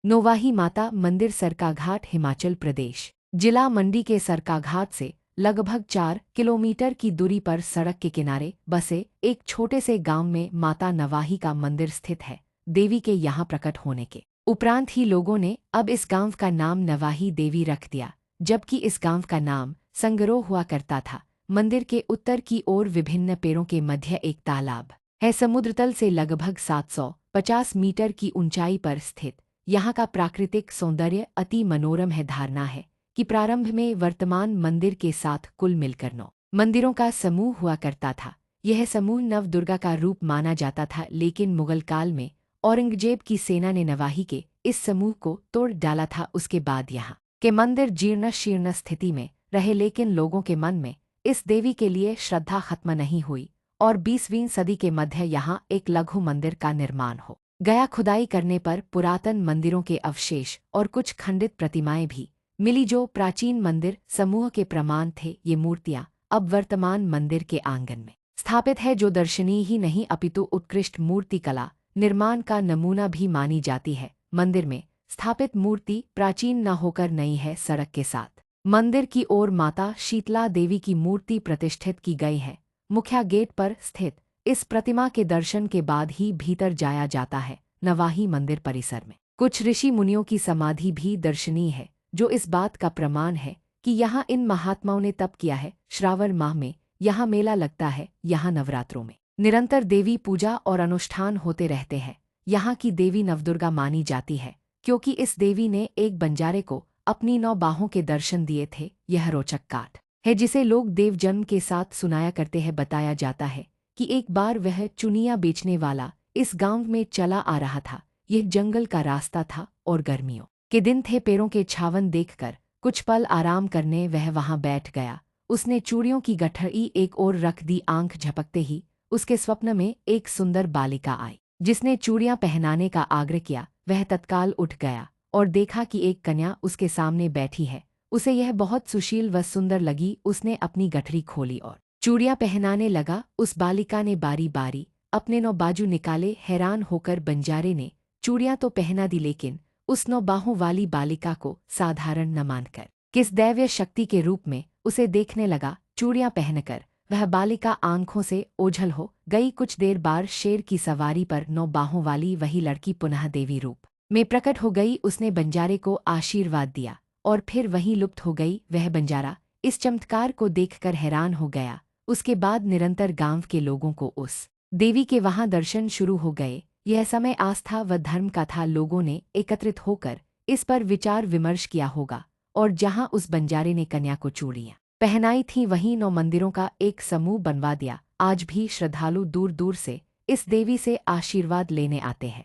नोवाही माता मंदिर सरकाघाट हिमाचल प्रदेश। जिला मंडी के सरकाघाट से लगभग 4 किलोमीटर की दूरी पर सड़क के किनारे बसे एक छोटे से गांव में माता नवाही का मंदिर स्थित है। देवी के यहाँ प्रकट होने के उपरांत ही लोगों ने अब इस गांव का नाम नवाही देवी रख दिया, जबकि इस गांव का नाम संगरोह हुआ करता था। मंदिर के उत्तर की ओर विभिन्न पेड़ों के मध्य एक तालाब है। समुद्र तल से लगभग 750 मीटर की ऊंचाई पर स्थित यहाँ का प्राकृतिक सौंदर्य अति मनोरम है। धारणा है कि प्रारंभ में वर्तमान मंदिर के साथ कुल मिलकर 9 मंदिरों का समूह हुआ करता था। यह समूह नवदुर्गा का रूप माना जाता था, लेकिन मुगल काल में औरंगजेब की सेना ने नवाही के इस समूह को तोड़ डाला था। उसके बाद यहाँ के मंदिर जीर्ण शीर्ण स्थिति में रहे, लेकिन लोगों के मन में इस देवी के लिए श्रद्धा खत्म नहीं हुई और 20वीं सदी के मध्य यहाँ एक लघु मंदिर का निर्माण हो गया। खुदाई करने पर पुरातन मंदिरों के अवशेष और कुछ खंडित प्रतिमाएं भी मिली, जो प्राचीन मंदिर समूह के प्रमाण थे। ये मूर्तियां अब वर्तमान मंदिर के आंगन में स्थापित है, जो दर्शनीय ही नहीं अपितु उत्कृष्ट मूर्ति कला निर्माण का नमूना भी मानी जाती है। मंदिर में स्थापित मूर्ति प्राचीन न होकर नई है। सड़क के साथ मंदिर की ओर माता शीतला देवी की मूर्ति प्रतिष्ठित की गई है। मुख्य गेट पर स्थित इस प्रतिमा के दर्शन के बाद ही भीतर जाया जाता है। नवाही मंदिर परिसर में कुछ ऋषि मुनियों की समाधि भी दर्शनीय है, जो इस बात का प्रमाण है कि यहाँ इन महात्माओं ने तप किया है। श्रावण माह में यहाँ मेला लगता है। यहाँ नवरात्रों में निरंतर देवी पूजा और अनुष्ठान होते रहते हैं। यहाँ की देवी नवदुर्गा मानी जाती है, क्योंकि इस देवी ने एक बंजारे को अपनी 9 बाहों के दर्शन दिए थे। यह रोचक काट है जिसे लोग देव जन्म के साथ सुनाया करते हैं। बताया जाता है कि एक बार वह चुनिया बेचने वाला इस गांव में चला आ रहा था। यह जंगल का रास्ता था और गर्मियों के दिन थे। पेड़ों के छावन देखकर कुछ पल आराम करने वह वहां बैठ गया। उसने चूड़ियों की गठरी एक ओर रख दी। आंख झपकते ही उसके स्वप्न में एक सुंदर बालिका आई, जिसने चूड़ियां पहनाने का आग्रह किया। वह तत्काल उठ गया और देखा कि एक कन्या उसके सामने बैठी है। उसे यह बहुत सुशील व सुंदर लगी। उसने अपनी गठरी खोली और चूड़ियां पहनाने लगा। उस बालिका ने बारी बारी अपने 9 बाजू निकाले। हैरान होकर बंजारे ने चूड़ियां तो पहना दी, लेकिन उस 9 बाहों वाली बालिका को साधारण न मानकर किस दैवीय शक्ति के रूप में उसे देखने लगा। चूड़ियां पहनकर वह बालिका आंखों से ओझल हो गई। कुछ देर बाद शेर की सवारी पर 9 बाहों वाली वही लड़की पुनः देवी रूप में प्रकट हो गई। उसने बंजारे को आशीर्वाद दिया और फिर वहीं लुप्त हो गई। वह बंजारा इस चमत्कार को देखकर हैरान हो गया। उसके बाद निरंतर गांव के लोगों को उस देवी के वहां दर्शन शुरू हो गए। यह समय आस्था व धर्म का था। लोगों ने एकत्रित होकर इस पर विचार विमर्श किया होगा, और जहां उस बंजारे ने कन्या को चूड़ियां पहनाई थीं, वहीं 9 मंदिरों का एक समूह बनवा दिया। आज भी श्रद्धालु दूर दूर से इस देवी से आशीर्वाद लेने आते हैं।